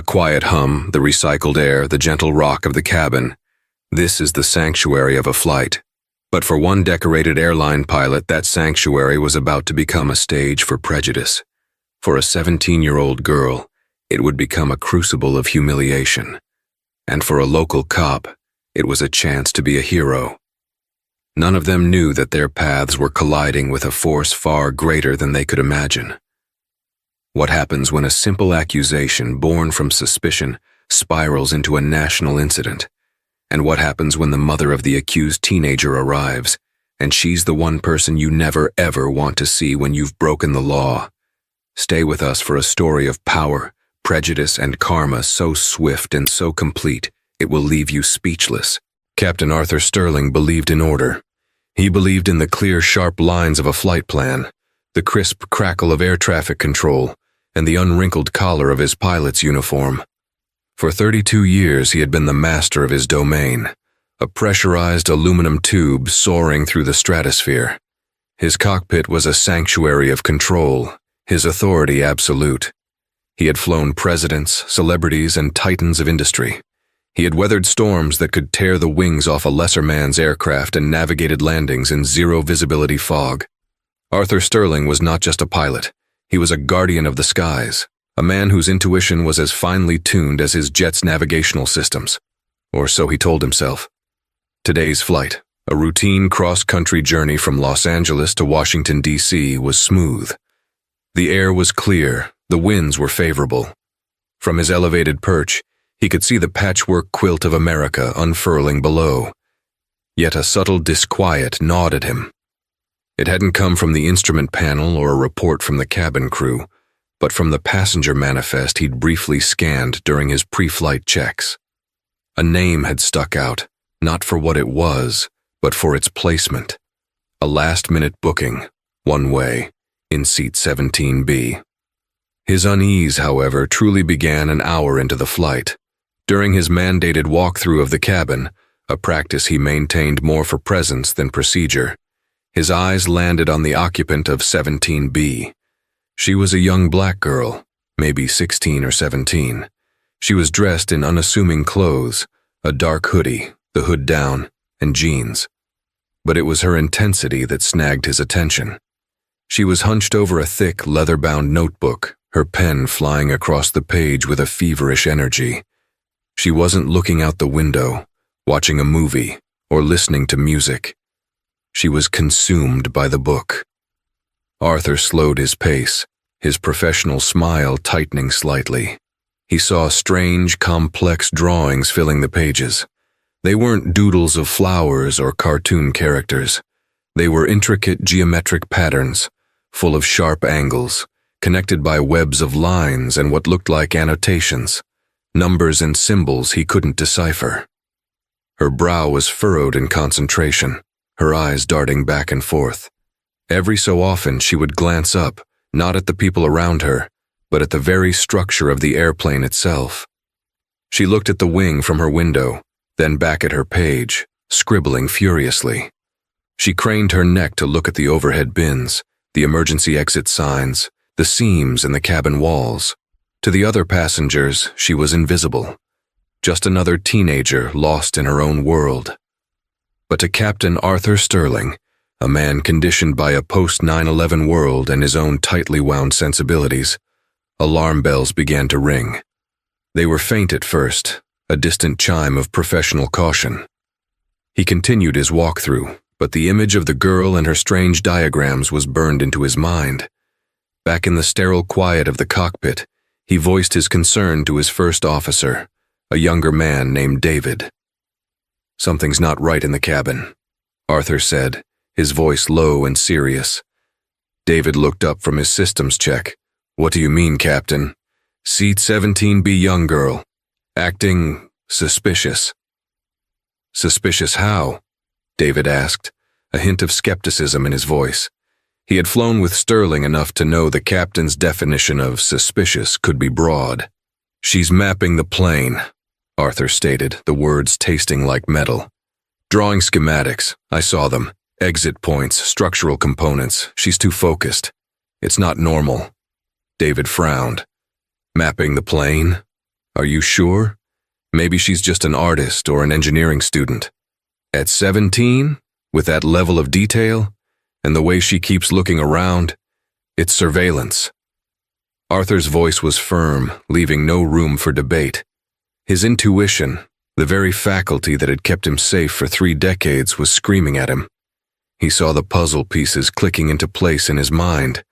quiet hum, the recycled air, the gentle rock of the cabin. This is the sanctuary of a flight. But for one decorated airline pilot, that sanctuary was about to become a stage for prejudice. For a 17-year-old girl, it would become a crucible of humiliation. And for a local cop, it was a chance to be a hero. None of them knew that their paths were colliding with a force far greater than they could imagine. What happens when a simple accusation born from suspicion spirals into a national incident? And what happens when the mother of the accused teenager arrives, and she's the one person you never ever want to see when you've broken the law? Stay with us for a story of power, prejudice, and karma so swift and so complete, it will leave you speechless. Captain Arthur Sterling believed in order. He believed in the clear, sharp lines of a flight plan, the crisp crackle of air traffic control, and the unwrinkled collar of his pilot's uniform. For 32 years he had been the master of his domain, a pressurized aluminum tube soaring through the stratosphere. His cockpit was a sanctuary of control, his authority absolute. He had flown presidents, celebrities, and titans of industry. He had weathered storms that could tear the wings off a lesser man's aircraft and navigated landings in zero-visibility fog. Arthur Sterling was not just a pilot. He was a guardian of the skies, a man whose intuition was as finely tuned as his jet's navigational systems. Or so he told himself. Today's flight, a routine cross-country journey from Los Angeles to Washington, D.C., was smooth. The air was clear, the winds were favorable. From his elevated perch, he could see the patchwork quilt of America unfurling below. Yet a subtle disquiet gnawed at him. It hadn't come from the instrument panel or a report from the cabin crew, but from the passenger manifest he'd briefly scanned during his pre-flight checks. A name had stuck out, not for what it was, but for its placement. A last-minute booking, one way, in seat 17B. His unease, however, truly began an hour into the flight. During his mandated walkthrough of the cabin, a practice he maintained more for presence than procedure, his eyes landed on the occupant of 17B. She was a young black girl, maybe 16 or 17. She was dressed in unassuming clothes, a dark hoodie, the hood down, and jeans. But it was her intensity that snagged his attention. She was hunched over a thick, leather-bound notebook, her pen flying across the page with a feverish energy. She wasn't looking out the window, watching a movie, or listening to music. She was consumed by the book. Arthur slowed his pace, his professional smile tightening slightly. He saw strange, complex drawings filling the pages. They weren't doodles of flowers or cartoon characters. They were intricate geometric patterns, full of sharp angles, connected by webs of lines and what looked like annotations, numbers and symbols he couldn't decipher. Her brow was furrowed in concentration, her eyes darting back and forth. Every so often she would glance up, not at the people around her, but at the very structure of the airplane itself. She looked at the wing from her window, then back at her page, scribbling furiously. She craned her neck to look at the overhead bins, the emergency exit signs, the seams in the cabin walls. To the other passengers, she was invisible. Just another teenager lost in her own world. But to Captain Arthur Sterling, a man conditioned by a post-9/11 world and his own tightly wound sensibilities, alarm bells began to ring. They were faint at first, a distant chime of professional caution. He continued his walkthrough, but the image of the girl and her strange diagrams was burned into his mind. Back in the sterile quiet of the cockpit, he voiced his concern to his first officer, a younger man named David. "Something's not right in the cabin," Arthur said, his voice low and serious. David looked up from his systems check. "What do you mean, Captain?" "Seat 17B young girl. Acting suspicious." "Suspicious how?" David asked, a hint of skepticism in his voice. He had flown with Sterling enough to know the captain's definition of suspicious could be broad. "She's mapping the plane," Arthur stated, the words tasting like metal. "Drawing schematics, I saw them. Exit points, structural components. She's too focused. It's not normal." David frowned. "Mapping the plane?" Are you sure? Maybe she's just an artist or an engineering student. At 17, with that level of detail, and the way she keeps looking around, it's surveillance. Arthur's voice was firm, leaving no room for debate. His intuition, the very faculty that had kept him safe for 3 decades, was screaming at him. He saw the puzzle pieces clicking into place in his mind.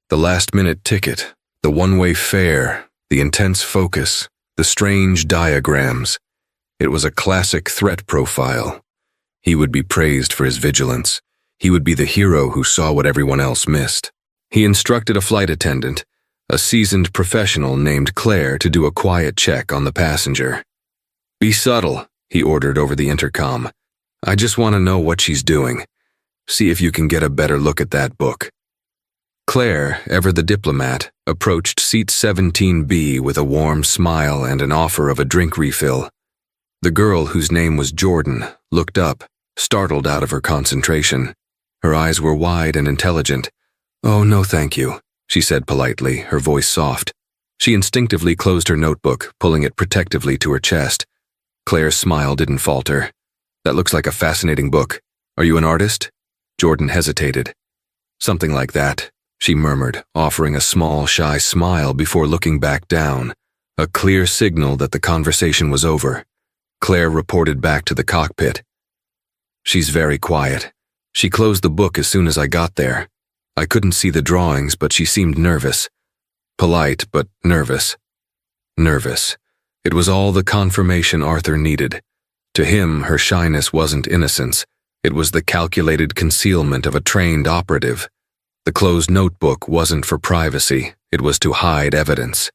The last-minute ticket, the one-way fare, the intense focus, the strange diagrams. It was a classic threat profile. He would be praised for his vigilance. He would be the hero who saw what everyone else missed. He instructed a flight attendant, a seasoned professional named Claire, to do a quiet check on the passenger. "Be subtle," he ordered over the intercom. "I just want to know what she's doing. See if you can get a better look at that book." Claire, ever the diplomat, approached seat 17B with a warm smile and an offer of a drink refill. The girl, whose name was Jordan, looked up, startled out of her concentration. Her eyes were wide and intelligent. "Oh, no thank you," she said politely, her voice soft. She instinctively closed her notebook, pulling it protectively to her chest. Claire's smile didn't falter. "That looks like a fascinating book. Are you an artist?" Jordan hesitated. "Something like that," she murmured, offering a small, shy smile before looking back down, a clear signal that the conversation was over. Claire reported back to the cockpit. "She's very quiet. She closed the book as soon as I got there. I couldn't see the drawings, but she seemed nervous. Polite, but nervous. Nervous. It was all the confirmation Arthur needed. To him, her shyness wasn't innocence. It was the calculated concealment of a trained operative. The closed notebook wasn't for privacy. It was to hide evidence.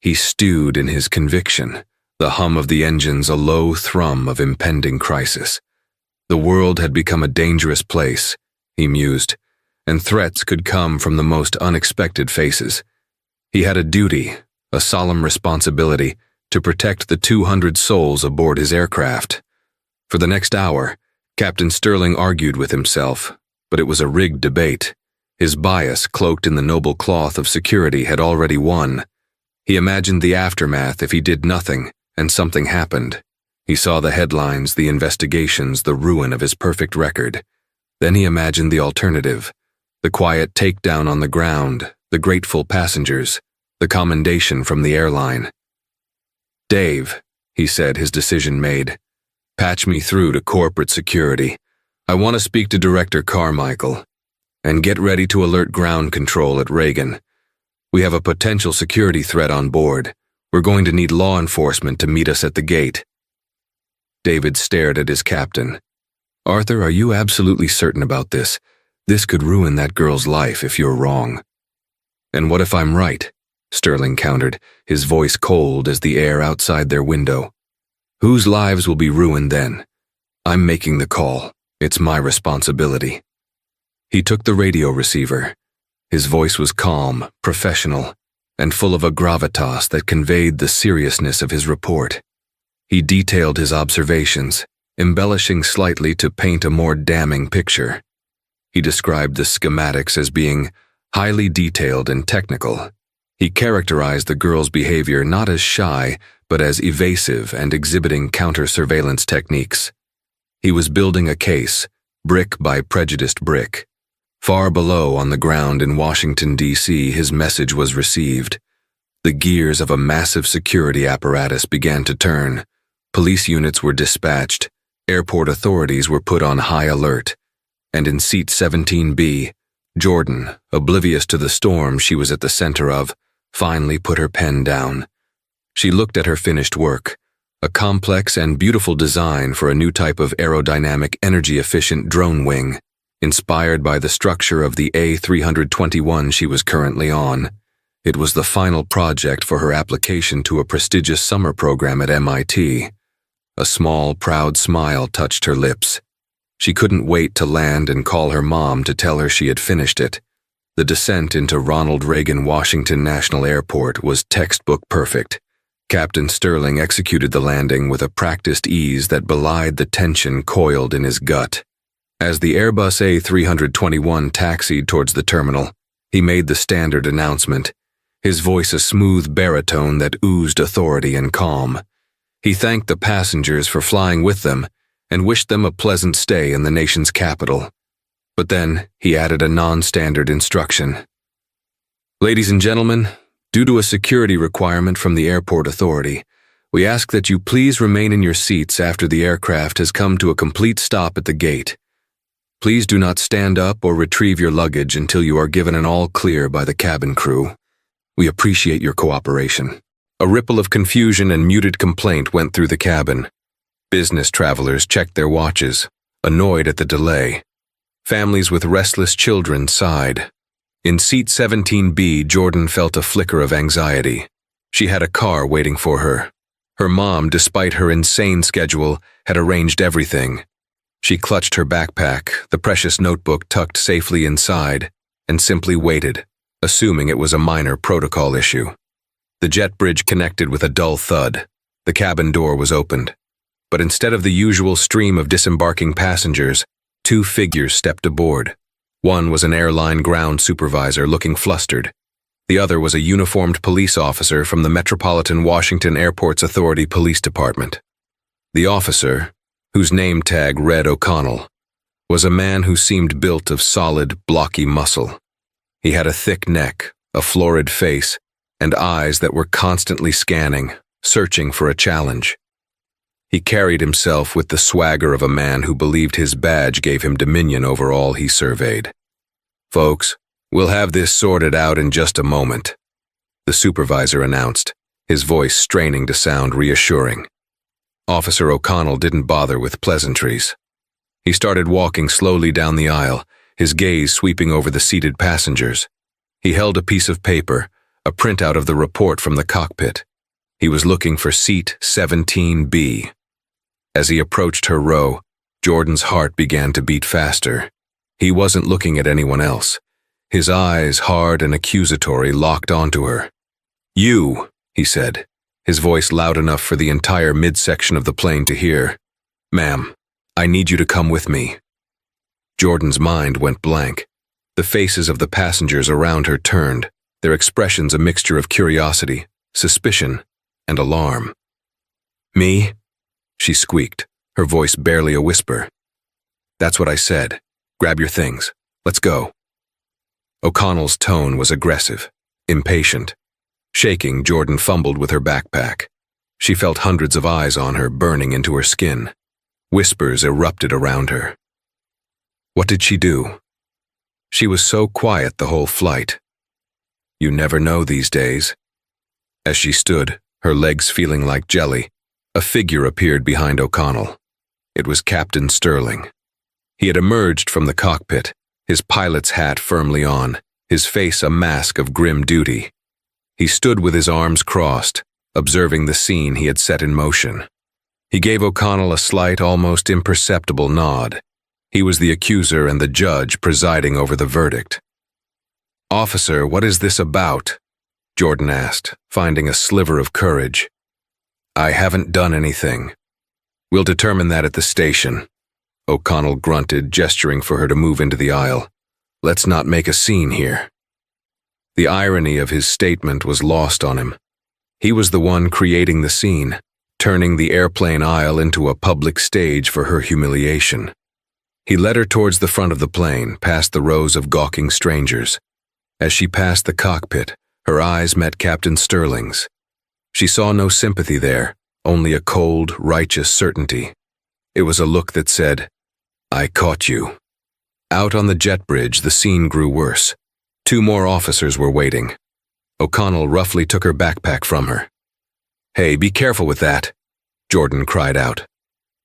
He stewed in his conviction, the hum of the engines a low thrum of impending crisis. The world had become a dangerous place, he mused, and threats could come from the most unexpected faces. He had a duty, a solemn responsibility, to protect the 200 souls aboard his aircraft. For the next hour, Captain Sterling argued with himself, but it was a rigged debate. His bias, cloaked in the noble cloth of security, had already won. He imagined the aftermath if he did nothing, and something happened. He saw the headlines, the investigations, the ruin of his perfect record. Then he imagined the alternative, the quiet takedown on the ground, the grateful passengers, the commendation from the airline. "Dave," he said, his decision made, "patch me through to corporate security. I want to speak to Director Carmichael. And get ready to alert ground control at Reagan. We have a potential security threat on board. We're going to need law enforcement to meet us at the gate." David stared at his captain. "Arthur, are you absolutely certain about this? This could ruin that girl's life if you're wrong." "And what if I'm right?" Sterling countered, his voice cold as the air outside their window. "Whose lives will be ruined then? I'm making the call. It's my responsibility." He took the radio receiver. His voice was calm, professional, and full of a gravitas that conveyed the seriousness of his report. He detailed his observations, embellishing slightly to paint a more damning picture. He described the schematics as being highly detailed and technical. He characterized the girl's behavior not as shy, but as evasive and exhibiting counter-surveillance techniques. He was building a case, brick by prejudiced brick. Far below on the ground in Washington, D.C., his message was received. The gears of a massive security apparatus began to turn. Police units were dispatched. Airport authorities were put on high alert. And in seat 17B, Jordan, oblivious to the storm she was at the center of, finally put her pen down. She looked at her finished work, a complex and beautiful design for a new type of aerodynamic, energy-efficient drone wing, inspired by the structure of the A321 she was currently on. It was the final project for her application to a prestigious summer program at MIT. A small, proud smile touched her lips. She couldn't wait to land and call her mom to tell her she had finished it. The descent into Ronald Reagan Washington National Airport was textbook perfect. Captain Sterling executed the landing with a practiced ease that belied the tension coiled in his gut. As the Airbus A321 taxied towards the terminal, he made the standard announcement. his voice a smooth baritone that oozed authority and calm. He thanked the passengers for flying with them and wished them a pleasant stay in the nation's capital. But then he added a non-standard instruction. Ladies and gentlemen, due to a security requirement from the airport authority, we ask that you please remain in your seats after the aircraft has come to a complete stop at the gate. Please do not stand up or retrieve your luggage until you are given an all-clear by the cabin crew. We appreciate your cooperation. A ripple of confusion and muted complaint went through the cabin. Business travelers checked their watches, annoyed at the delay. Families with restless children sighed. In seat 17B, Jordan felt a flicker of anxiety. She had a car waiting for her. Her mom, despite her insane schedule, had arranged everything. She clutched her backpack, the precious notebook tucked safely inside, and simply waited, assuming it was a minor protocol issue. The jet bridge connected with a dull thud. The cabin door was opened. But instead of the usual stream of disembarking passengers, 2 figures stepped aboard. One was an airline ground supervisor looking flustered. The other was a uniformed police officer from the Metropolitan Washington Airports Authority Police Department. The officer, whose name tag read O'Connell, was a man who seemed built of solid, blocky muscle. He had a thick neck, a florid face, and eyes that were constantly scanning, searching for a challenge. He carried himself with the swagger of a man who believed his badge gave him dominion over all he surveyed. "Folks, we'll have this sorted out in just a moment," the supervisor announced, his voice straining to sound reassuring. Officer O'Connell didn't bother with pleasantries. He started walking slowly down the aisle, his gaze sweeping over the seated passengers. He held a piece of paper, a printout of the report from the cockpit. He was looking for seat 17B. As he approached her row, Jordan's heart began to beat faster. He wasn't looking at anyone else. His eyes, hard and accusatory, locked onto her. "You," he said, his voice loud enough for the entire midsection of the plane to hear. "Ma'am, I need you to come with me." Jordan's mind went blank. The faces of the passengers around her turned, their expressions a mixture of curiosity, suspicion, and alarm. "Me?" she squeaked, her voice barely a whisper. "That's what I said. Grab your things. Let's go." O'Connell's tone was aggressive, impatient. Shaking, Jordan fumbled with her backpack. She felt hundreds of eyes on her, burning into her skin. Whispers erupted around her. What did she do? She was so quiet the whole flight. You never know these days. As she stood, her legs feeling like jelly, a figure appeared behind O'Connell. It was Captain Sterling. He had emerged from the cockpit, his pilot's hat firmly on, his face a mask of grim duty. He stood with his arms crossed, observing the scene he had set in motion. He gave O'Connell a slight, almost imperceptible nod. He was the accuser and the judge presiding over the verdict. "Officer, what is this about?" Jordan asked, finding a sliver of courage. "I haven't done anything. We'll determine that at the station," O'Connell grunted, gesturing for her to move into the aisle. "Let's not make a scene here." The irony of his statement was lost on him. He was the one creating the scene, turning the airplane aisle into a public stage for her humiliation. He led her towards the front of the plane, past the rows of gawking strangers. As she passed the cockpit, her eyes met Captain Sterling's. She saw no sympathy there, only a cold, righteous certainty. It was a look that said, "I caught you." Out on the jet bridge, the scene grew worse. 2 more officers were waiting. O'Connell roughly took her backpack from her. "Hey, be careful with that," Jordan cried out.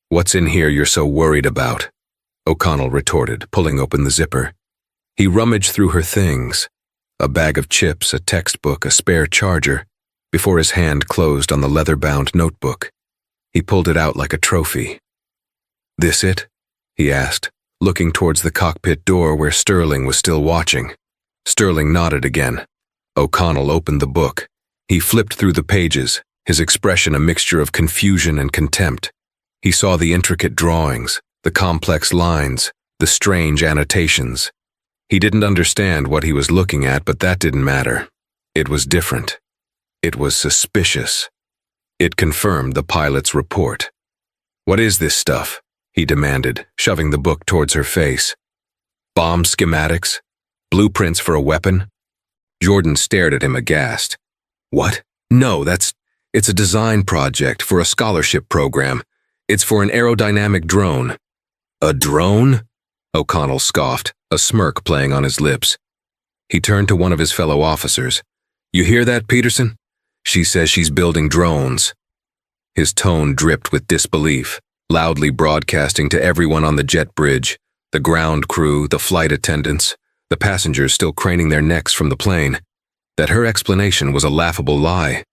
"What's in here you're so worried about?" O'Connell retorted, pulling open the zipper. He rummaged through her things, a bag of chips, a textbook, a spare charger, before his hand closed on the leather-bound notebook. He pulled it out like a trophy. "This it?" he asked, looking towards the cockpit door where Sterling was still watching. Sterling nodded again. O'Connell opened the book. He flipped through the pages, his expression a mixture of confusion and contempt. He saw the intricate drawings, the complex lines, the strange annotations. He didn't understand what he was looking at, but that didn't matter. It was different. It was suspicious. It confirmed the pilot's report. "What is this stuff?" he demanded, shoving the book towards her face. "Bomb schematics? Blueprints for a weapon?" Jordan stared at him aghast. "What? No, it's a design project for a scholarship program. It's for an aerodynamic drone." "A drone?" O'Connell scoffed, a smirk playing on his lips. He turned to one of his fellow officers. "You hear that, Peterson? She says she's building drones." His tone dripped with disbelief, loudly broadcasting to everyone on the jet bridge, the ground crew, the flight attendants, the passengers still craning their necks from the plane, that her explanation was a laughable lie.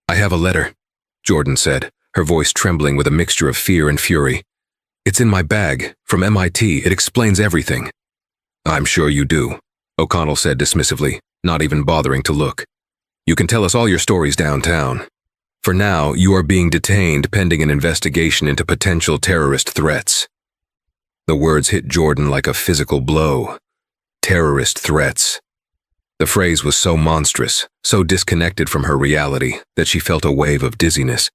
"I have a letter," Jordan said, her voice trembling with a mixture of fear and fury. "It's in my bag, from MIT. It explains everything." "I'm sure you do," O'Connell said dismissively, not even bothering to look. "You can tell us all your stories downtown. For now, you are being detained pending an investigation into potential terrorist threats." The words hit Jordan like a physical blow. Terrorist threats. The phrase was so monstrous, so disconnected from her reality, that she felt a wave of dizziness.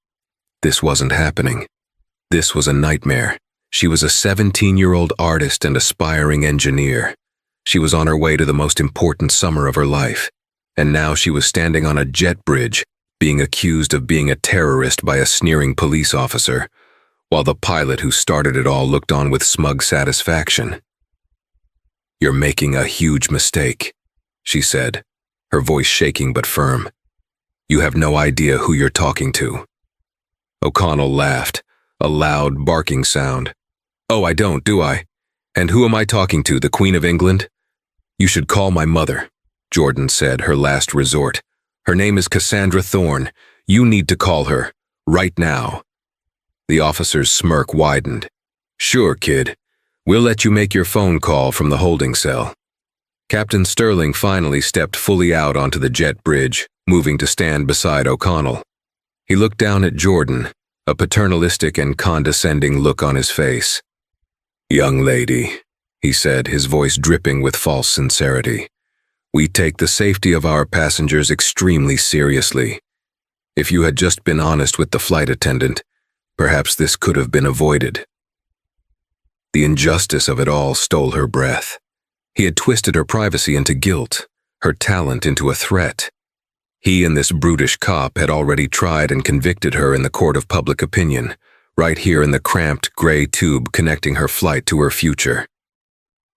This wasn't happening. This was a nightmare. She was a 17-year-old artist and aspiring engineer. She was on her way to the most important summer of her life. And now she was standing on a jet bridge, being accused of being a terrorist by a sneering police officer, while the pilot who started it all looked on with smug satisfaction. "You're making a huge mistake," she said, her voice shaking but firm. "You have no idea who you're talking to." O'Connell laughed, a loud, barking sound. "Oh, I don't, do I? And who am I talking to, the Queen of England?" "You should call my mother," Jordan said, her last resort. "Her name is Cassandra Thorne. You need to call her, right now." The officer's smirk widened. "Sure, kid. We'll let you make your phone call from the holding cell." Captain Sterling finally stepped fully out onto the jet bridge, moving to stand beside O'Connell. He looked down at Jordan, a paternalistic and condescending look on his face. "Young lady," he said, his voice dripping with false sincerity, "we take the safety of our passengers extremely seriously. If you had just been honest with the flight attendant, perhaps this could have been avoided." The injustice of it all stole her breath. He had twisted her privacy into guilt, her talent into a threat. He and this brutish cop had already tried and convicted her in the court of public opinion, right here in the cramped gray tube connecting her flight to her future.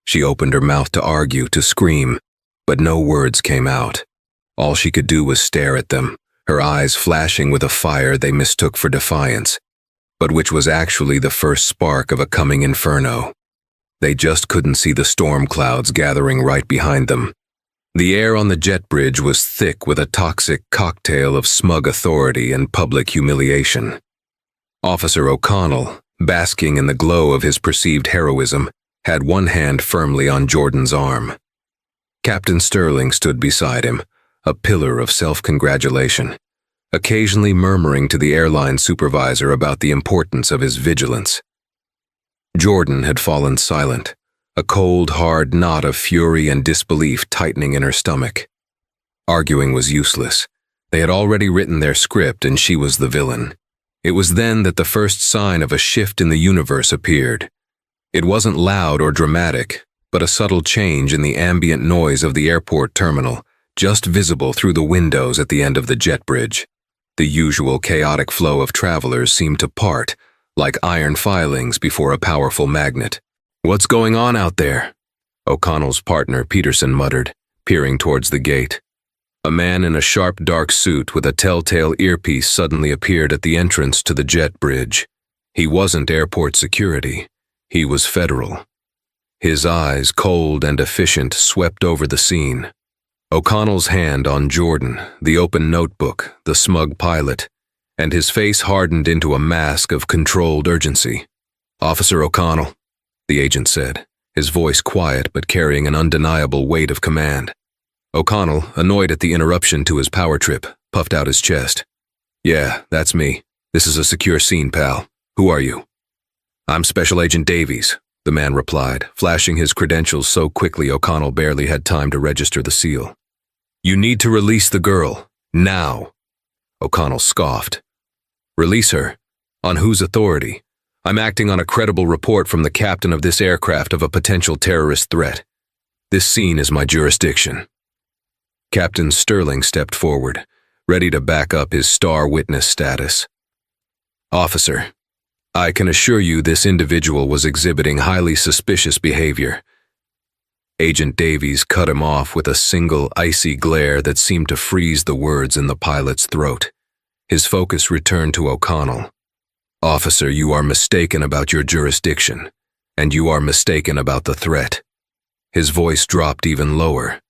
She opened her mouth to argue, to scream, but no words came out. All she could do was stare at them, her eyes flashing with a fire they mistook for defiance, but which was actually the first spark of a coming inferno. They just couldn't see the storm clouds gathering right behind them. The air on the jet bridge was thick with a toxic cocktail of smug authority and public humiliation. Officer O'Connell, basking in the glow of his perceived heroism, had one hand firmly on Jordan's arm. Captain Sterling stood beside him, a pillar of self-congratulation, occasionally murmuring to the airline supervisor about the importance of his vigilance. Jordan had fallen silent, a cold, hard knot of fury and disbelief tightening in her stomach. Arguing was useless. They had already written their script and she was the villain. It was then that the first sign of a shift in the universe appeared. It wasn't loud or dramatic, but a subtle change in the ambient noise of the airport terminal, just visible through the windows at the end of the jet bridge. The usual chaotic flow of travelers seemed to part, like iron filings before a powerful magnet. "What's going on out there?" O'Connell's partner Peterson muttered, peering towards the gate. A man in a sharp dark suit with a telltale earpiece suddenly appeared at the entrance to the jet bridge. He wasn't airport security. He was federal. His eyes, cold and efficient, swept over the scene. O'Connell's hand on Jordan, the open notebook, the smug pilot, and his face hardened into a mask of controlled urgency. "Officer O'Connell," the agent said, his voice quiet but carrying an undeniable weight of command. O'Connell, annoyed at the interruption to his power trip, puffed out his chest. "Yeah, that's me. This is a secure scene, pal. Who are you?" "I'm Special Agent Davies," the man replied, flashing his credentials so quickly O'Connell barely had time to register the seal. You need to release the girl. Now. O'Connell scoffed. Release her? On whose authority? I'm acting on a credible report from the captain of this aircraft of a potential terrorist threat. This scene is my jurisdiction. Captain Sterling stepped forward, ready to back up his star witness status. Officer, I can assure you this individual was exhibiting highly suspicious behavior. Agent Davies cut him off with a single icy glare that seemed to freeze the words in the pilot's throat. His focus returned to O'Connell. Officer, you are mistaken about your jurisdiction, and you are mistaken about the threat. His voice dropped even lower.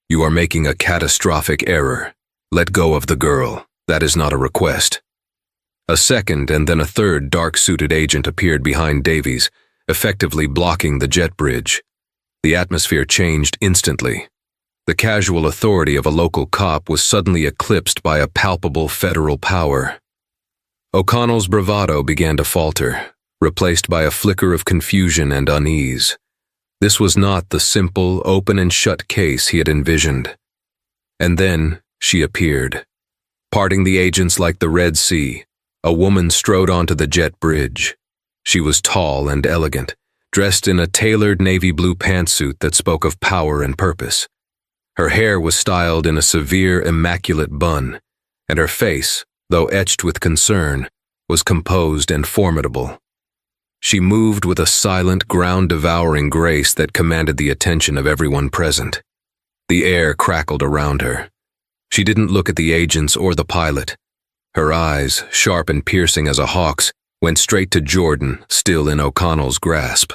You are making a catastrophic error. Let go of the girl. That is not a request. A second and then a third dark-suited agent appeared behind Davies, effectively blocking the jet bridge. The atmosphere changed instantly. The casual authority of a local cop was suddenly eclipsed by a palpable federal power. O'Connell's bravado began to falter, replaced by a flicker of confusion and unease. This was not the simple, open and shut case he had envisioned. And then she appeared. Parting the agents like the Red Sea, a woman strode onto the jet bridge. She was tall and elegant, dressed in a tailored navy blue pantsuit that spoke of power and purpose. Her hair was styled in a severe, immaculate bun, and her face, though etched with concern, was composed and formidable. She moved with a silent, ground-devouring grace that commanded the attention of everyone present. The air crackled around her. She didn't look at the agents or the pilot. Her eyes, sharp and piercing as a hawk's, went straight to Jordan, still in O'Connell's grasp.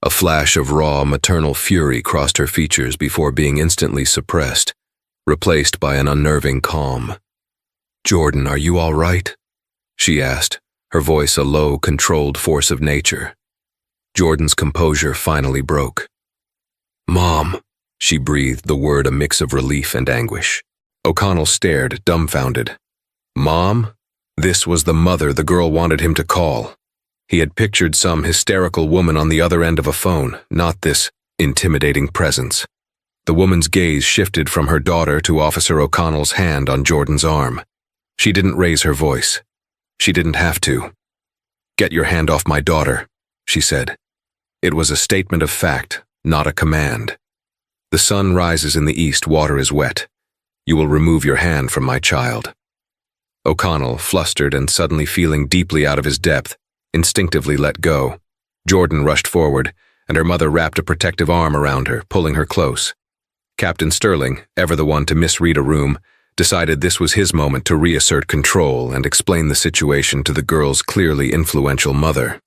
A flash of raw, maternal fury crossed her features before being instantly suppressed, replaced by an unnerving calm. "Jordan, are you all right?" she asked, her voice a low, controlled force of nature. Jordan's composure finally broke. "Mom," she breathed, the word a mix of relief and anguish. O'Connell stared, dumbfounded. Mom? This was the mother the girl wanted him to call. He had pictured some hysterical woman on the other end of a phone, not this intimidating presence. The woman's gaze shifted from her daughter to Officer O'Connell's hand on Jordan's arm. She didn't raise her voice. She didn't have to. "Get your hand off my daughter," she said. It was a statement of fact, not a command. "The sun rises in the east, water is wet. You will remove your hand from my child." O'Connell, flustered and suddenly feeling deeply out of his depth, instinctively let go. Jordan rushed forward, and her mother wrapped a protective arm around her, pulling her close. Captain Sterling, ever the one to misread a room, decided this was his moment to reassert control and explain the situation to the girl's clearly influential mother.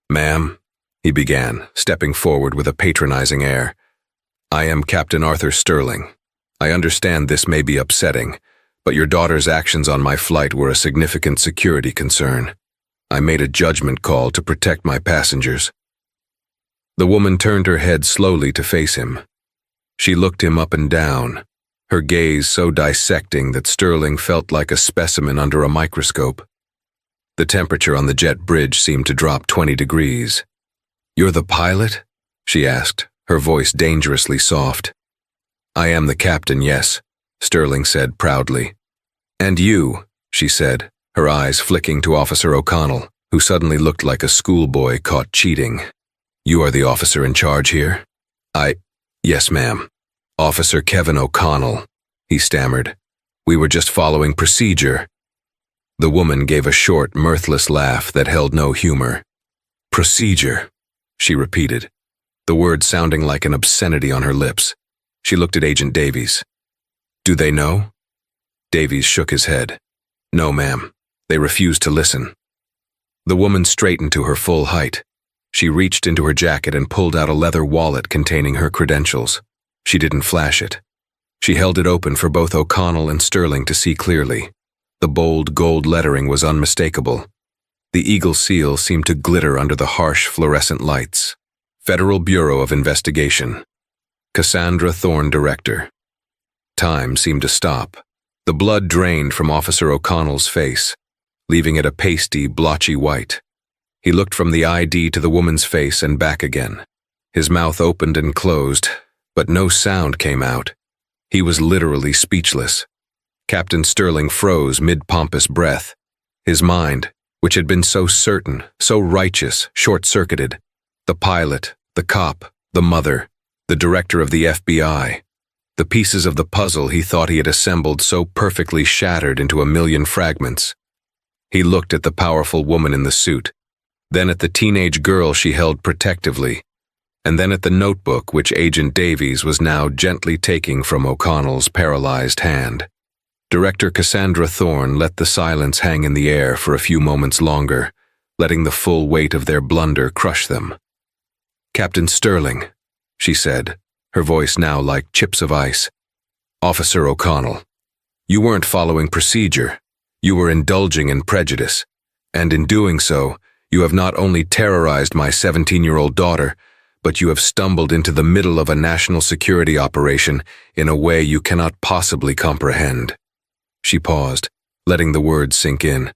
"Ma'am," he began, stepping forward with a patronizing air, "I am Captain Arthur Sterling. I understand this may be upsetting, but your daughter's actions on my flight were a significant security concern. I made a judgment call to protect my passengers." The woman turned her head slowly to face him. She looked him up and down, her gaze so dissecting that Sterling felt like a specimen under a microscope. The temperature on the jet bridge seemed to drop 20 degrees. "You're the pilot?" she asked, her voice dangerously soft. "I am the captain, yes," Sterling said proudly. "And you," she said, her eyes flicking to Officer O'Connell, who suddenly looked like a schoolboy caught cheating. "You are the officer in charge here?" Yes, ma'am. Officer Kevin O'Connell," he stammered. "We were just following procedure." The woman gave a short, mirthless laugh that held no humor. "Procedure," she repeated, the word sounding like an obscenity on her lips. She looked at Agent Davies. "Do they know?" Davies shook his head. "No, ma'am. They refused to listen." The woman straightened to her full height. She reached into her jacket and pulled out a leather wallet containing her credentials. She didn't flash it. She held it open for both O'Connell and Sterling to see clearly. The bold gold lettering was unmistakable. The eagle seal seemed to glitter under the harsh fluorescent lights. Federal Bureau of Investigation. Cassandra Thorne, Director. Time seemed to stop. The blood drained from Officer O'Connell's face, leaving it a pasty, blotchy white. He looked from the ID to the woman's face and back again. His mouth opened and closed, but no sound came out. He was literally speechless. Captain Sterling froze mid-pompous breath. His mind, which had been so certain, so righteous, short-circuited. The pilot, the cop, the mother, the director of the FBI. The pieces of the puzzle he thought he had assembled so perfectly shattered into a million fragments. He looked at the powerful woman in the suit, then at the teenage girl she held protectively, and then at the notebook which Agent Davies was now gently taking from O'Connell's paralyzed hand. Director Cassandra Thorne let the silence hang in the air for a few moments longer, letting the full weight of their blunder crush them. "Captain Sterling," she said, her voice now like chips of ice. "Officer O'Connell, you weren't following procedure. You were indulging in prejudice. And in doing so, you have not only terrorized my 17-year-old daughter, but you have stumbled into the middle of a national security operation in a way you cannot possibly comprehend." She paused, letting the words sink in.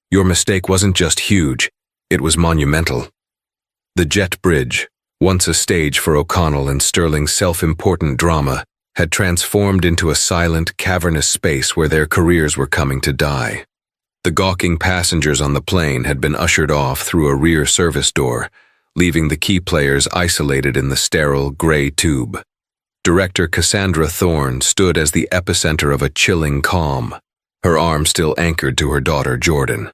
"Your mistake wasn't just huge, it was monumental." The jet bridge, once a stage for O'Connell and Sterling's self-important drama, had transformed into a silent, cavernous space where their careers were coming to die. The gawking passengers on the plane had been ushered off through a rear service door, leaving the key players isolated in the sterile, gray tube. Director Cassandra Thorne stood as the epicenter of a chilling calm, her arm still anchored to her daughter, Jordan.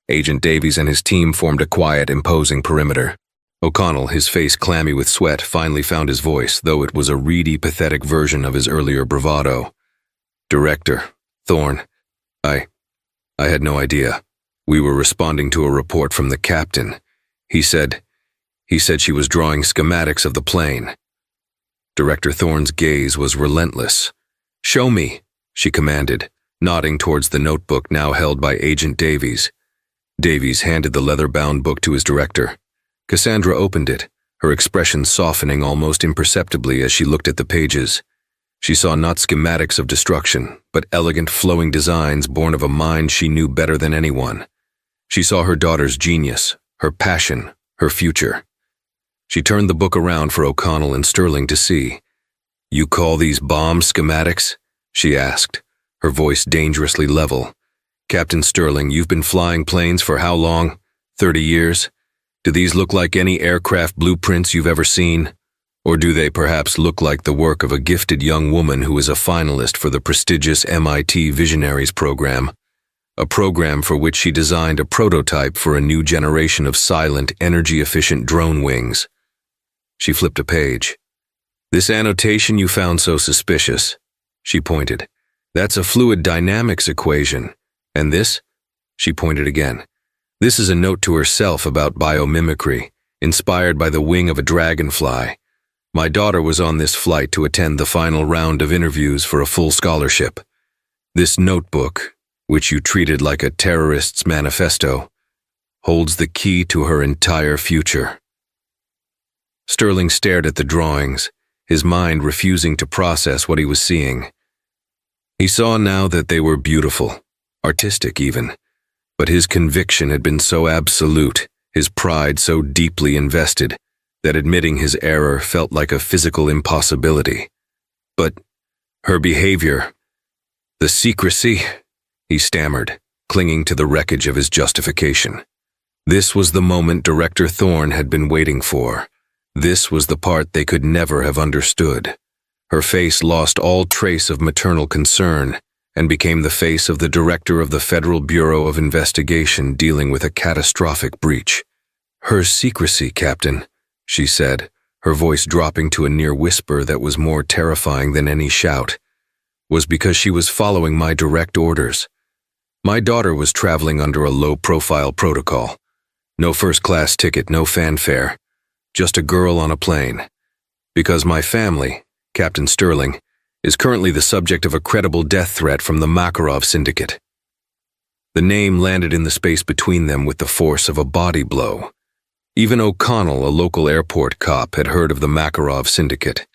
Agent Davies and his team formed a quiet, imposing perimeter. O'Connell, his face clammy with sweat, finally found his voice, though it was a reedy, pathetic version of his earlier bravado. "Director Thorne, I had no idea. We were responding to a report from the captain. He said she was drawing schematics of the plane." Director Thorne's gaze was relentless. "Show me," she commanded, nodding towards the notebook now held by Agent Davies. Davies handed the leather-bound book to his director. Cassandra opened it, her expression softening almost imperceptibly as she looked at the pages. She saw not schematics of destruction, but elegant flowing designs born of a mind she knew better than anyone. She saw her daughter's genius, her passion, her future. She turned the book around for O'Connell and Sterling to see. "You call these bomb schematics?" she asked, her voice dangerously level. "Captain Sterling, you've been flying planes for how long? 30 years? Do these look like any aircraft blueprints you've ever seen? Or do they perhaps look like the work of a gifted young woman who is a finalist for the prestigious MIT Visionaries program? A program for which she designed a prototype for a new generation of silent, energy-efficient drone wings." She flipped a page. "This annotation you found so suspicious," she pointed. "That's a fluid dynamics equation. And this?" She pointed again. "This is a note to herself about biomimicry, inspired by the wing of a dragonfly. My daughter was on this flight to attend the final round of interviews for a full scholarship. This notebook, which you treated like a terrorist's manifesto, holds the key to her entire future." Sterling stared at the drawings, his mind refusing to process what he was seeing. He saw now that they were beautiful, artistic even, but his conviction had been so absolute, his pride so deeply invested, that admitting his error felt like a physical impossibility. "But her behavior, the secrecy," he stammered, clinging to the wreckage of his justification. This was the moment Director Thorne had been waiting for. This was the part they could never have understood. Her face lost all trace of maternal concern and became the face of the director of the Federal Bureau of Investigation dealing with a catastrophic breach. "Her secrecy, Captain," she said, her voice dropping to a near whisper that was more terrifying than any shout, "was because she was following my direct orders. My daughter was traveling under a low-profile protocol. No first-class ticket, no fanfare. Just a girl on a plane. Because my family, Captain Sterling, is currently the subject of a credible death threat from the Makarov syndicate." The name landed in the space between them with the force of a body blow. Even O'Connell, a local airport cop, had heard of the Makarov syndicate.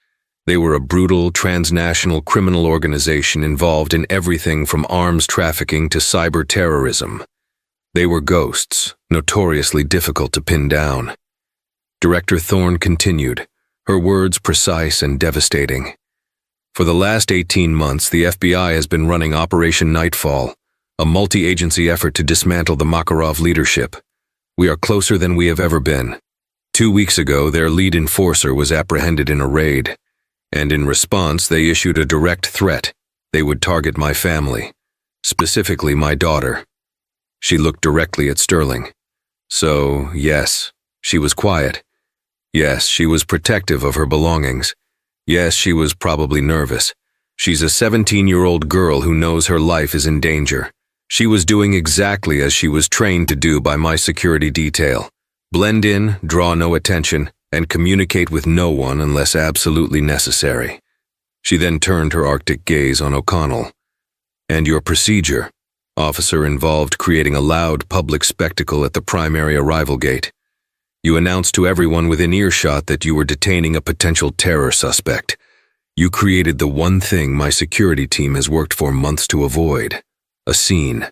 They were a brutal, transnational criminal organization involved in everything from arms trafficking to cyber terrorism. They were ghosts, notoriously difficult to pin down. Director Thorne continued, her words precise and devastating. For the last 18 months, the FBI has been running Operation Nightfall, a multi-agency effort to dismantle the Makarov leadership. We are closer than we have ever been. 2 weeks ago, their lead enforcer was apprehended in a raid, and in response, they issued a direct threat. They would target my family, specifically my daughter. She looked directly at Sterling. So, yes, she was quiet. Yes, she was protective of her belongings. Yes, she was probably nervous. She's a 17-year-old girl who knows her life is in danger. She was doing exactly as she was trained to do by my security detail. Blend in, draw no attention, and communicate with no one unless absolutely necessary. She then turned her Arctic gaze on O'Connell. And your procedure, officer involved creating a loud public spectacle at the primary arrival gate. You announced to everyone within earshot that you were detaining a potential terror suspect. You created the one thing my security team has worked for months to avoid. A scene.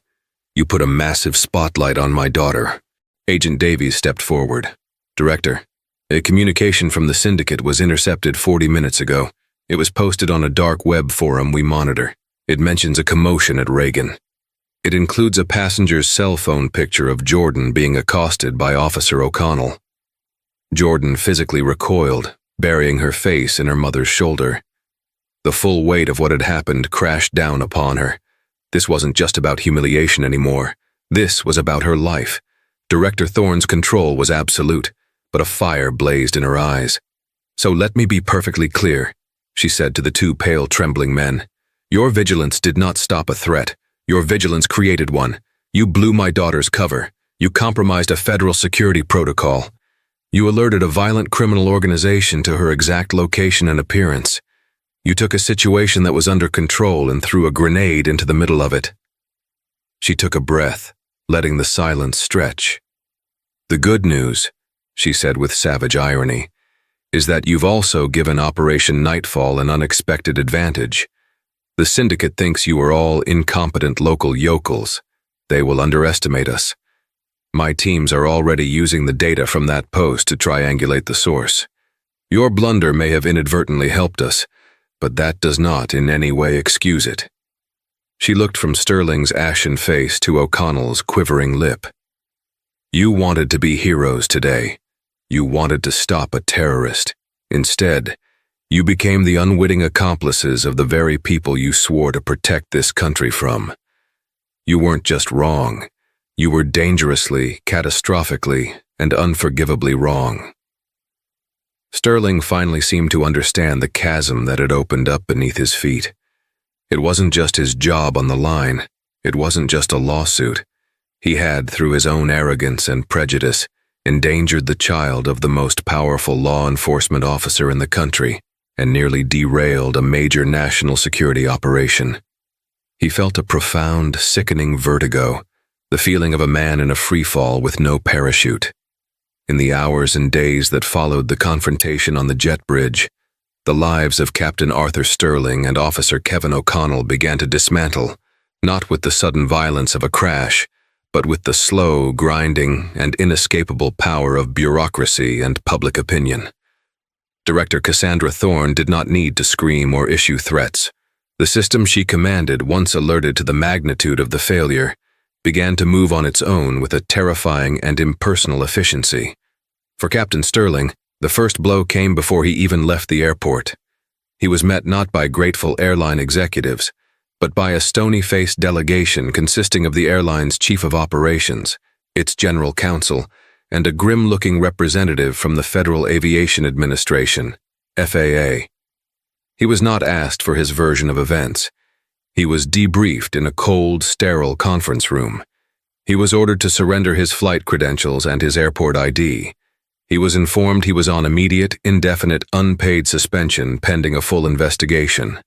You put a massive spotlight on my daughter. Agent Davies stepped forward. Director, a communication from the syndicate was intercepted 40 minutes ago. It was posted on a dark web forum we monitor. It mentions a commotion at Reagan. It includes a passenger's cell phone picture of Jordan being accosted by Officer O'Connell. Jordan physically recoiled, burying her face in her mother's shoulder. The full weight of what had happened crashed down upon her. This wasn't just about humiliation anymore. This was about her life. Director Thorne's control was absolute, but a fire blazed in her eyes. So let me be perfectly clear, she said to the two pale, trembling men. Your vigilance did not stop a threat. Your vigilance created one. You blew my daughter's cover. You compromised a federal security protocol. You alerted a violent criminal organization to her exact location and appearance. You took a situation that was under control and threw a grenade into the middle of it. She took a breath, letting the silence stretch. The good news, she said with savage irony, is that you've also given Operation Nightfall an unexpected advantage. The syndicate thinks you are all incompetent local yokels. They will underestimate us. My teams are already using the data from that post to triangulate the source. Your blunder may have inadvertently helped us, but that does not in any way excuse it. She looked from Sterling's ashen face to O'Connell's quivering lip. You wanted to be heroes today. You wanted to stop a terrorist. Instead, you became the unwitting accomplices of the very people you swore to protect this country from. You weren't just wrong. You were dangerously, catastrophically, and unforgivably wrong. Sterling finally seemed to understand the chasm that had opened up beneath his feet. It wasn't just his job on the line. It wasn't just a lawsuit. He had, through his own arrogance and prejudice, endangered the child of the most powerful law enforcement officer in the country and nearly derailed a major national security operation. He felt a profound, sickening vertigo, the feeling of a man in a freefall with no parachute. In the hours and days that followed the confrontation on the jet bridge, the lives of Captain Arthur Sterling and Officer Kevin O'Connell began to dismantle, not with the sudden violence of a crash, but with the slow, grinding, and inescapable power of bureaucracy and public opinion. Director Cassandra Thorne did not need to scream or issue threats. The system she commanded, once alerted to the magnitude of the failure, began to move on its own with a terrifying and impersonal efficiency. For Captain Sterling, the first blow came before he even left the airport. He was met not by grateful airline executives, but by a stony-faced delegation consisting of the airline's chief of operations, its general counsel, and a grim-looking representative from the Federal Aviation Administration, FAA. He was not asked for his version of events. He was debriefed in a cold, sterile conference room. He was ordered to surrender his flight credentials and his airport ID. He was informed he was on immediate, indefinite, unpaid suspension pending a full investigation.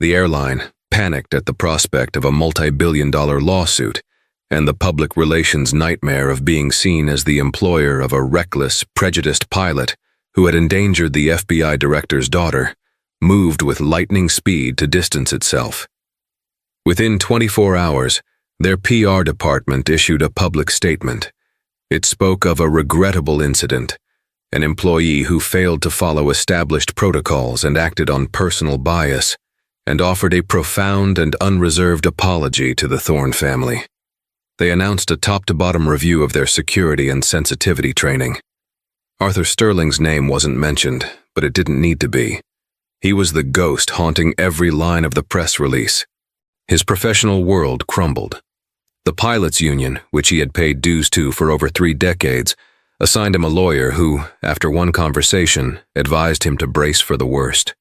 The airline, panicked at the prospect of a multi-billion-dollar lawsuit and the public relations nightmare of being seen as the employer of a reckless, prejudiced pilot who had endangered the FBI director's daughter, moved with lightning speed to distance itself. Within 24 hours, their PR department issued a public statement. It spoke of a regrettable incident, an employee who failed to follow established protocols and acted on personal bias, and offered a profound and unreserved apology to the Thorne family. They announced a top-to-bottom review of their security and sensitivity training. Arthur Sterling's name wasn't mentioned, but it didn't need to be. He was the ghost haunting every line of the press release. His professional world crumbled. The pilots' union, which he had paid dues to for over 3 decades, assigned him a lawyer who, after one conversation, advised him to brace for the worst.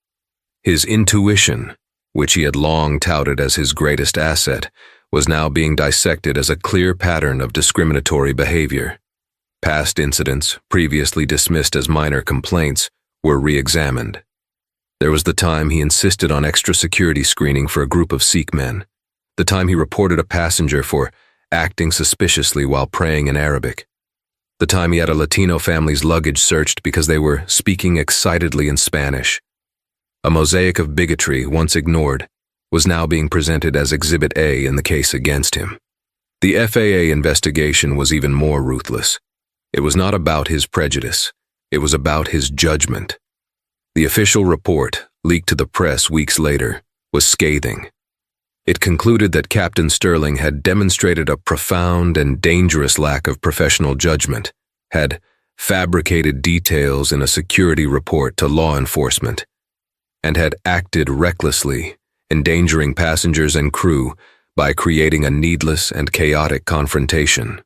His intuition, which he had long touted as his greatest asset, was now being dissected as a clear pattern of discriminatory behavior. Past incidents, previously dismissed as minor complaints, were re-examined. There was the time he insisted on extra security screening for a group of Sikh men, the time he reported a passenger for acting suspiciously while praying in Arabic, the time he had a Latino family's luggage searched because they were speaking excitedly in Spanish. A mosaic of bigotry, once ignored, was now being presented as Exhibit A in the case against him. The FAA investigation was even more ruthless. It was not about his prejudice. It was about his judgment. The official report, leaked to the press weeks later, was scathing. It concluded that Captain Sterling had demonstrated a profound and dangerous lack of professional judgment, had fabricated details in a security report to law enforcement, and had acted recklessly, endangering passengers and crew by creating a needless and chaotic confrontation.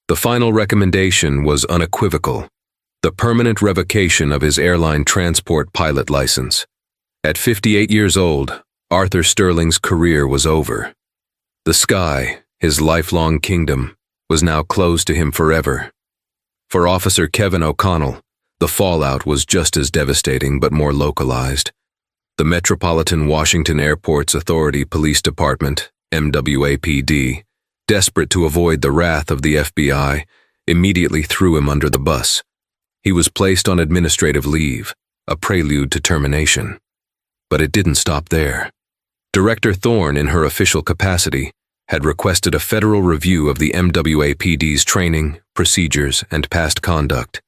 The final recommendation was unequivocal: the permanent revocation of his airline transport pilot license. At 58 years old, Arthur Sterling's career was over. The sky, his lifelong kingdom, was now closed to him forever. For Officer Kevin O'Connell, the fallout was just as devastating but more localized. The Metropolitan Washington Airports Authority Police Department, MWAPD, desperate to avoid the wrath of the FBI, immediately threw him under the bus. He was placed on administrative leave, a prelude to termination. But it didn't stop there. Director Thorne, in her official capacity, had requested a federal review of the MWAPD's training, procedures, and past conduct.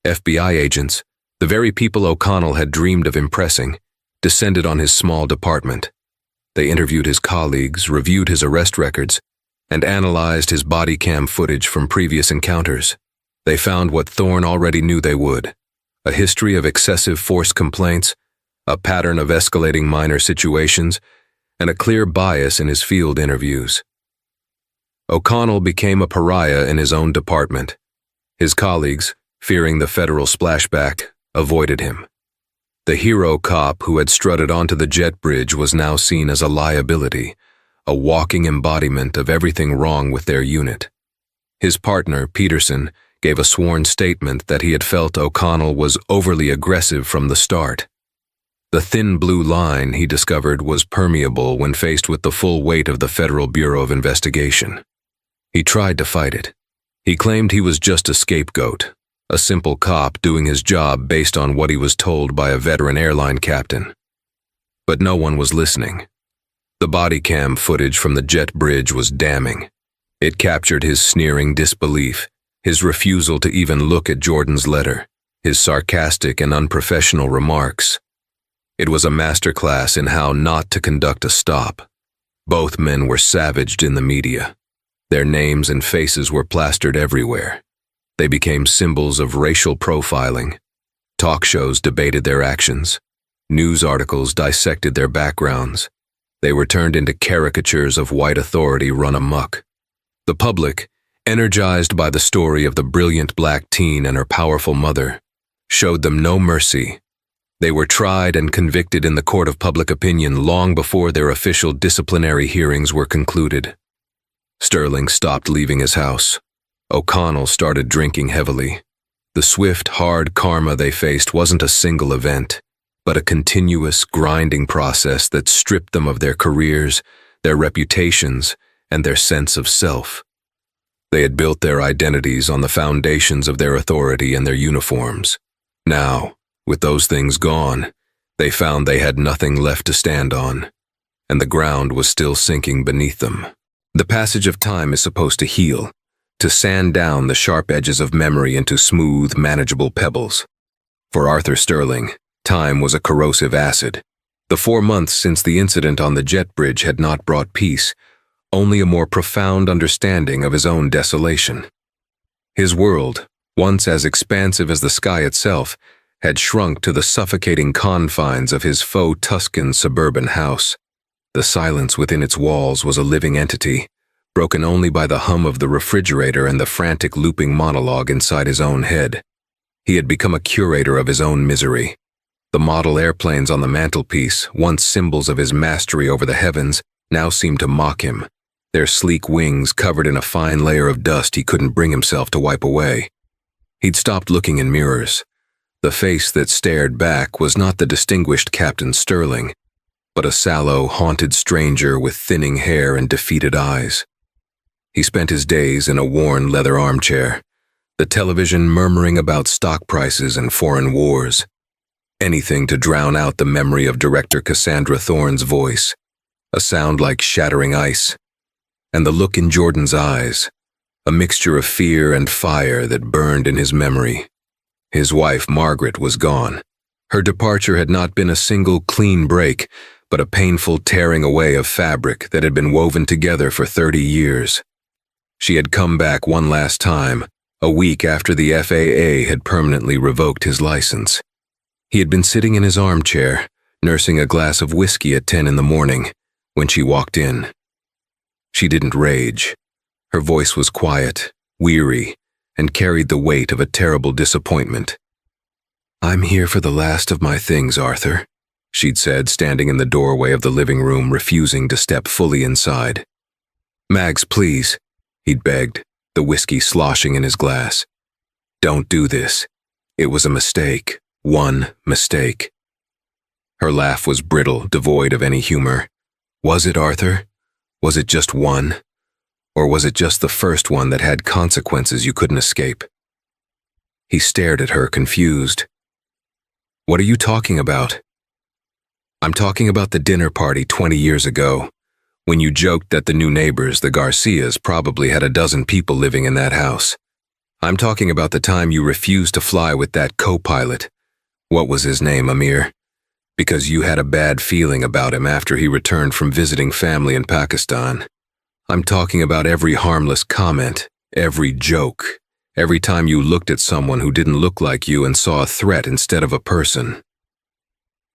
FBI agents, the very people O'Connell had dreamed of impressing, descended on his small department. They interviewed his colleagues, reviewed his arrest records, and analyzed his body cam footage from previous encounters. They found what Thorne already knew they would: a history of excessive force complaints, a pattern of escalating minor situations, and a clear bias in his field interviews. O'Connell became a pariah in his own department. His colleagues, fearing the federal splashback, avoided him. The hero cop who had strutted onto the jet bridge was now seen as a liability, a walking embodiment of everything wrong with their unit. His partner, Peterson, gave a sworn statement that he had felt O'Connell was overly aggressive from the start. The thin blue line, he discovered, was permeable when faced with the full weight of the Federal Bureau of Investigation. He tried to fight it. He claimed he was just a scapegoat, a simple cop doing his job based on what he was told by a veteran airline captain. But no one was listening. The body cam footage from the jet bridge was damning. It captured his sneering disbelief, his refusal to even look at Jordan's letter, his sarcastic and unprofessional remarks. It was a masterclass in how not to conduct a stop. Both men were savaged in the media. Their names and faces were plastered everywhere. They became symbols of racial profiling. Talk shows debated their actions. News articles dissected their backgrounds. They were turned into caricatures of white authority run amok. The public, energized by the story of the brilliant black teen and her powerful mother, showed them no mercy. They were tried and convicted in the court of public opinion long before their official disciplinary hearings were concluded. Sterling stopped leaving his house. O'Connell started drinking heavily. The swift, hard karma they faced wasn't a single event, but a continuous, grinding process that stripped them of their careers, their reputations, and their sense of self. They had built their identities on the foundations of their authority and their uniforms. Now, with those things gone, they found they had nothing left to stand on, and the ground was still sinking beneath them. The passage of time is supposed to heal, to sand down the sharp edges of memory into smooth, manageable pebbles. For Arthur Sterling, time was a corrosive acid. The 4 months since the incident on the jet bridge had not brought peace, only a more profound understanding of his own desolation. His world, once as expansive as the sky itself, had shrunk to the suffocating confines of his faux Tuscan suburban house. The silence within its walls was a living entity, broken only by the hum of the refrigerator and the frantic looping monologue inside his own head. He had become a curator of his own misery. The model airplanes on the mantelpiece, once symbols of his mastery over the heavens, now seemed to mock him, their sleek wings covered in a fine layer of dust he couldn't bring himself to wipe away. He'd stopped looking in mirrors. The face that stared back was not the distinguished Captain Sterling, but a sallow, haunted stranger with thinning hair and defeated eyes. He spent his days in a worn leather armchair, the television murmuring about stock prices and foreign wars. Anything to drown out the memory of director Cassandra Thorne's voice, a sound like shattering ice, and the look in Jordan's eyes, a mixture of fear and fire that burned in his memory. His wife, Margaret, was gone. Her departure had not been a single clean break, but a painful tearing away of fabric that had been woven together for 30 years. She had come back one last time, a week after the FAA had permanently revoked his license. He had been sitting in his armchair, nursing a glass of whiskey at 10 in the morning, when she walked in. She didn't rage. Her voice was quiet, weary, and carried the weight of a terrible disappointment. "I'm here for the last of my things, Arthur," she'd said, standing in the doorway of the living room, refusing to step fully inside. "Mags, please," he'd begged, the whiskey sloshing in his glass. "Don't do this. It was a mistake. One mistake." Her laugh was brittle, devoid of any humor. "Was it, Arthur? Was it just one? Or was it just the first one that had consequences you couldn't escape?" He stared at her, confused. "What are you talking about?" "I'm talking about the dinner party 20 years ago, when you joked that the new neighbors, the Garcias, probably had a dozen people living in that house. I'm talking about the time you refused to fly with that co-pilot. What was his name, Amir? Because you had a bad feeling about him after he returned from visiting family in Pakistan. I'm talking about every harmless comment, every joke, every time you looked at someone who didn't look like you and saw a threat instead of a person."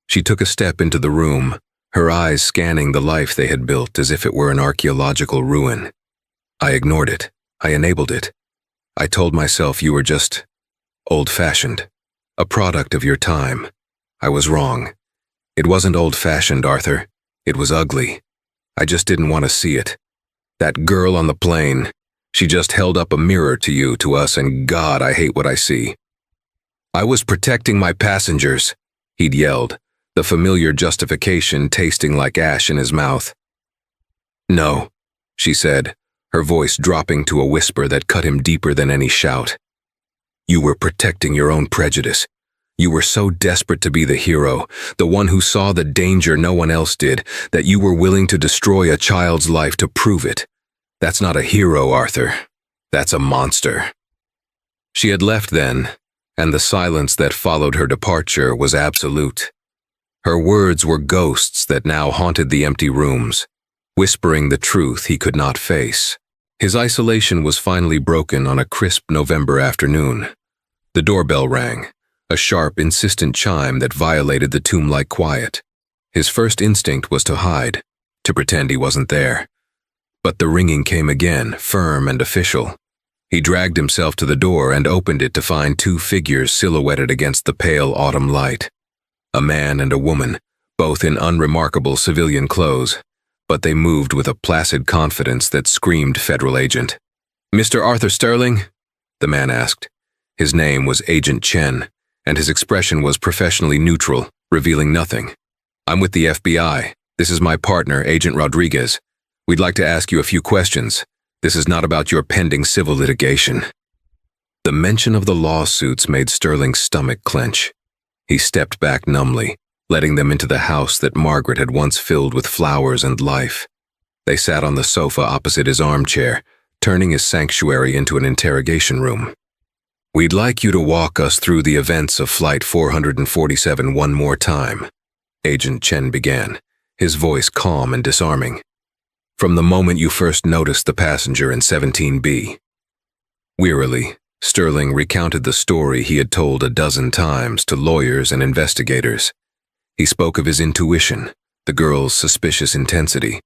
She took a step into the room, her eyes scanning the life they had built as if it were an archaeological ruin. "I ignored it. I enabled it. I told myself you were just old-fashioned, a product of your time. I was wrong. It wasn't old-fashioned, Arthur. It was ugly. I just didn't want to see it. That girl on the plane, she just held up a mirror to us, and God, I hate what I see." "I was protecting my passengers," he'd yelled, the familiar justification tasting like ash in his mouth. "No," she said, her voice dropping to a whisper that cut him deeper than any shout. "You were protecting your own prejudice. You were so desperate to be the hero, the one who saw the danger no one else did, that you were willing to destroy a child's life to prove it. That's not a hero, Arthur. That's a monster." She had left then, and the silence that followed her departure was absolute. Her words were ghosts that now haunted the empty rooms, whispering the truth he could not face. His isolation was finally broken on a crisp November afternoon. The doorbell rang, a sharp, insistent chime that violated the tomb-like quiet. His first instinct was to hide, to pretend he wasn't there. But the ringing came again, firm and official. He dragged himself to the door and opened it to find two figures silhouetted against the pale autumn light. A man and a woman, both in unremarkable civilian clothes, but they moved with a placid confidence that screamed federal agent. "Mr. Arthur Sterling?" the man asked. His name was Agent Chen, and his expression was professionally neutral, revealing nothing. "I'm with the FBI. This is my partner, Agent Rodriguez. We'd like to ask you a few questions. This is not about your pending civil litigation." The mention of the lawsuits made Sterling's stomach clench. He stepped back numbly, letting them into the house that Margaret had once filled with flowers and life. They sat on the sofa opposite his armchair, turning his sanctuary into an interrogation room. "We'd like you to walk us through the events of Flight 447 one more time," Agent Chen began, his voice calm and disarming. "From the moment you first noticed the passenger in 17B. Wearily, Sterling recounted the story he had told a dozen times to lawyers and investigators. He spoke of his intuition, the girl's suspicious intensity,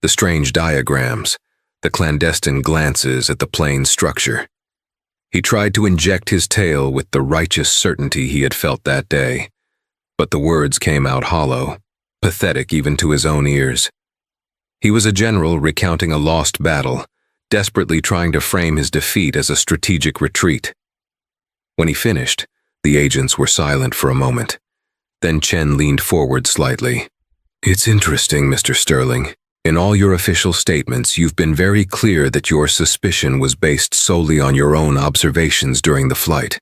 the strange diagrams, the clandestine glances at the plane's structure. He tried to inject his tale with the righteous certainty he had felt that day, but the words came out hollow, pathetic even to his own ears. He was a general recounting a lost battle, desperately trying to frame his defeat as a strategic retreat. When he finished, the agents were silent for a moment. Then Chen leaned forward slightly. "It's interesting, Mr. Sterling. In all your official statements, you've been very clear that your suspicion was based solely on your own observations during the flight.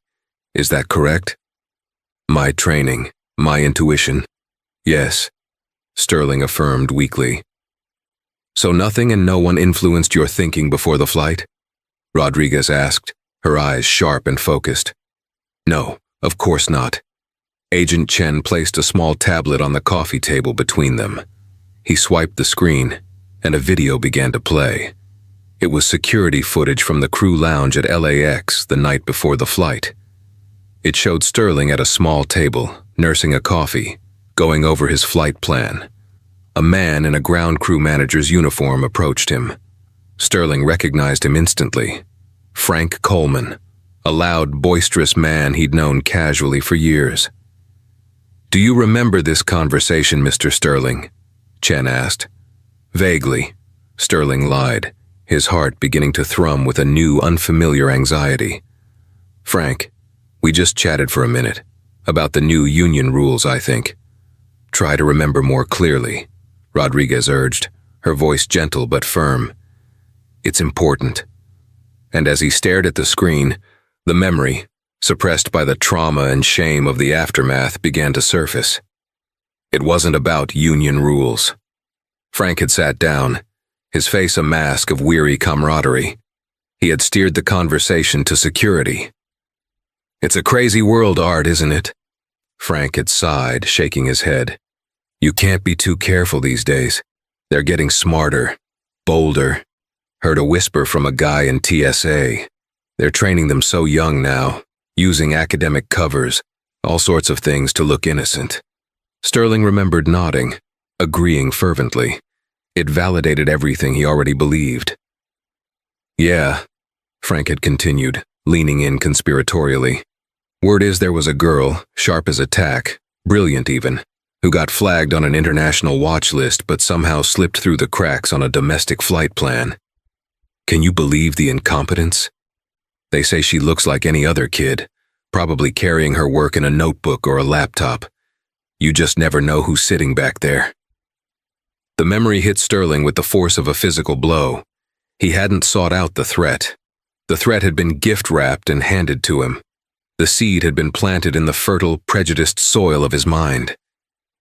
Is that correct?" "My training, my intuition." "Yes," Sterling affirmed weakly. "So nothing and no one influenced your thinking before the flight?" Rodriguez asked, her eyes sharp and focused. "No, of course not." Agent Chen placed a small tablet on the coffee table between them. He swiped the screen, and a video began to play. It was security footage from the crew lounge at LAX the night before the flight. It showed Sterling at a small table, nursing a coffee, going over his flight plan. A man in a ground crew manager's uniform approached him. Sterling recognized him instantly. Frank Coleman, a loud, boisterous man he'd known casually for years. "Do you remember this conversation, Mr. Sterling?" Chen asked. "Vaguely," Sterling lied, his heart beginning to thrum with a new, unfamiliar anxiety. "Frank, we just chatted for a minute. About the new union rules, I think." "Try to remember more clearly," Rodriguez urged, her voice gentle but firm. "It's important." And as he stared at the screen, the memory, suppressed by the trauma and shame of the aftermath, began to surface. It wasn't about union rules. Frank had sat down, his face a mask of weary camaraderie. He had steered the conversation to security. "It's a crazy world, Art, isn't it?" Frank had sighed, shaking his head. "You can't be too careful these days. They're getting smarter, bolder." Heard a whisper from a guy in TSA. "They're training them so young now, using academic covers, all sorts of things to look innocent." Sterling remembered nodding, agreeing fervently. It validated everything he already believed. "Yeah," Frank had continued, leaning in conspiratorially. "Word is there was a girl, sharp as a tack, brilliant even, who got flagged on an international watch list but somehow slipped through the cracks on a domestic flight plan. Can you believe the incompetence? They say she looks like any other kid, probably carrying her work in a notebook or a laptop. You just never know who's sitting back there." The memory hit Sterling with the force of a physical blow. He hadn't sought out the threat. The threat had been gift-wrapped and handed to him. The seed had been planted in the fertile, prejudiced soil of his mind.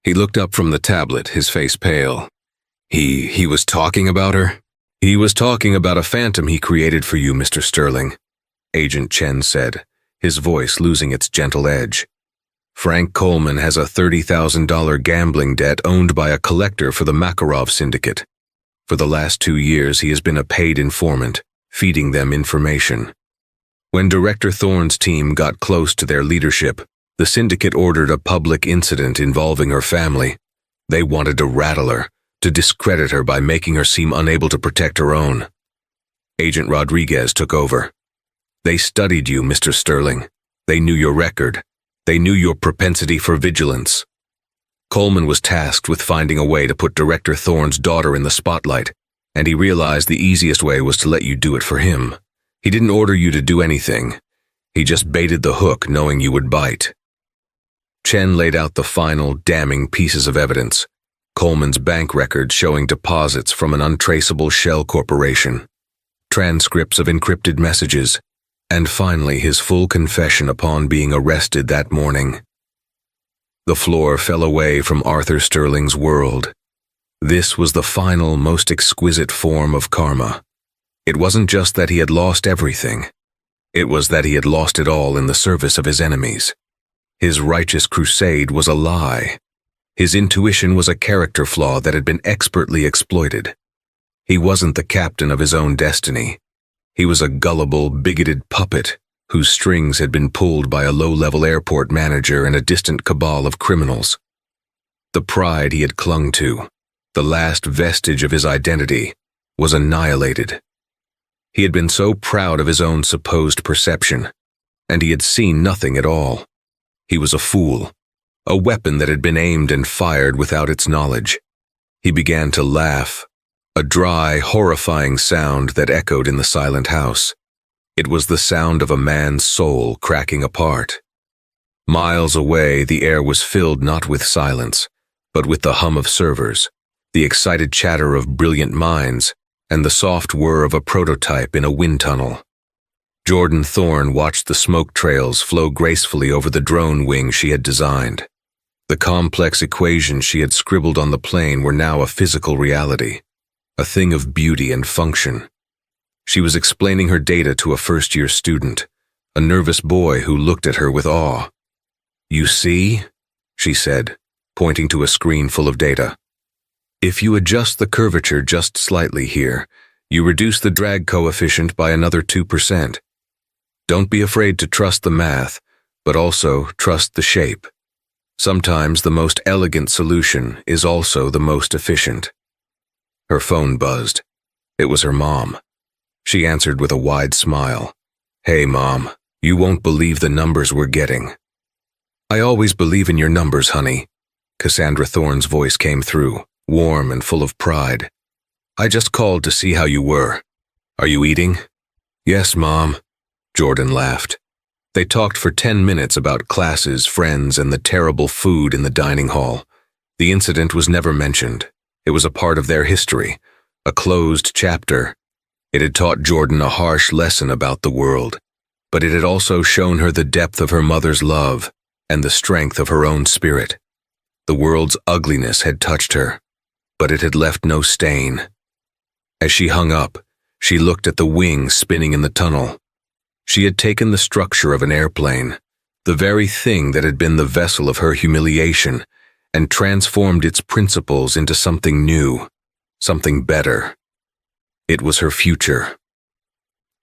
He looked up from the tablet, his face pale. He was talking about her? "He was talking about a phantom he created for you, Mr. Sterling," Agent Chen said, his voice losing its gentle edge. "Frank Coleman has a $30,000 gambling debt owned by a collector for the Makarov Syndicate. For the last 2 years, he has been a paid informant, feeding them information. When Director Thorne's team got close to their leadership, the syndicate ordered a public incident involving her family. They wanted to rattle her, to discredit her by making her seem unable to protect her own. Agent Rodriguez took over. They studied you, Mr. Sterling. They knew your record. They knew your propensity for vigilance. Coleman was tasked with finding a way to put Director Thorne's daughter in the spotlight, and he realized the easiest way was to let you do it for him. He didn't order you to do anything. He just baited the hook, knowing you would bite." Chen laid out the final, damning pieces of evidence. Coleman's bank records showing deposits from an untraceable shell corporation, transcripts of encrypted messages, and finally his full confession upon being arrested that morning. The floor fell away from Arthur Sterling's world. This was the final, most exquisite form of karma. It wasn't just that he had lost everything. It was that he had lost it all in the service of his enemies. His righteous crusade was a lie. His intuition was a character flaw that had been expertly exploited. He wasn't the captain of his own destiny. He was a gullible, bigoted puppet whose strings had been pulled by a low-level airport manager and a distant cabal of criminals. The pride he had clung to, the last vestige of his identity, was annihilated. He had been so proud of his own supposed perception, and he had seen nothing at all. He was a fool, a weapon that had been aimed and fired without its knowledge. He began to laugh, a dry, horrifying sound that echoed in the silent house. It was the sound of a man's soul cracking apart. Miles away, the air was filled not with silence, but with the hum of servers, the excited chatter of brilliant minds, and the soft whir of a prototype in a wind tunnel. Jordan Thorne watched the smoke trails flow gracefully over the drone wing she had designed. The complex equations she had scribbled on the plane were now a physical reality, a thing of beauty and function. She was explaining her data to a first-year student, a nervous boy who looked at her with awe. "You see?" she said, pointing to a screen full of data. "If you adjust the curvature just slightly here, you reduce the drag coefficient by another 2%. Don't be afraid to trust the math, but also trust the shape. Sometimes the most elegant solution is also the most efficient." Her phone buzzed. It was her mom. She answered with a wide smile. "Hey, Mom, you won't believe the numbers we're getting." "I always believe in your numbers, honey." Cassandra Thorne's voice came through, warm and full of pride. "I just called to see how you were. Are you eating?" "Yes, Mom." Jordan laughed. They talked for 10 minutes about classes, friends, and the terrible food in the dining hall. The incident was never mentioned. It was a part of their history, a closed chapter. It had taught Jordan a harsh lesson about the world, but it had also shown her the depth of her mother's love and the strength of her own spirit. The world's ugliness had touched her, but it had left no stain. As she hung up, she looked at the wing spinning in the tunnel. She had taken the structure of an airplane, the very thing that had been the vessel of her humiliation, and transformed its principles into something new, something better. It was her future.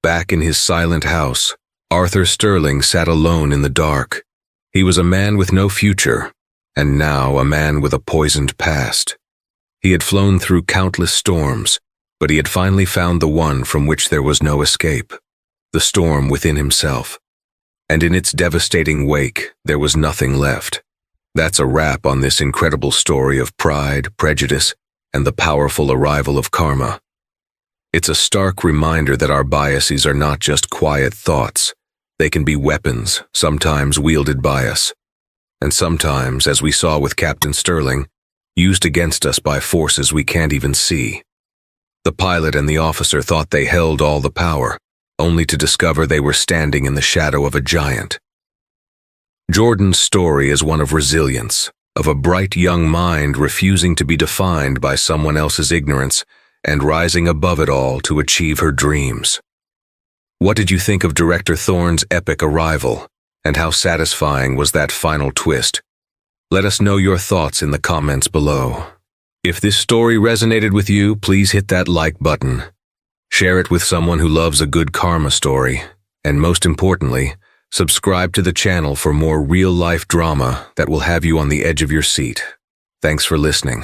Back in his silent house, Arthur Sterling sat alone in the dark. He was a man with no future, and now a man with a poisoned past. He had flown through countless storms, but he had finally found the one from which there was no escape, the storm within himself. And in its devastating wake, there was nothing left. That's a wrap on this incredible story of pride, prejudice, and the powerful arrival of karma. It's a stark reminder that our biases are not just quiet thoughts. They can be weapons, sometimes wielded by us, and sometimes, as we saw with Captain Sterling, used against us by forces we can't even see. The pilot and the officer thought they held all the power, only to discover they were standing in the shadow of a giant. Jordan's story is one of resilience, of a bright young mind refusing to be defined by someone else's ignorance and rising above it all to achieve her dreams. What did you think of Director Thorne's epic arrival, and how satisfying was that final twist? Let us know your thoughts in the comments below. If this story resonated with you, please hit that like button. Share it with someone who loves a good karma story, and most importantly, subscribe to the channel for more real-life drama that will have you on the edge of your seat. Thanks for listening.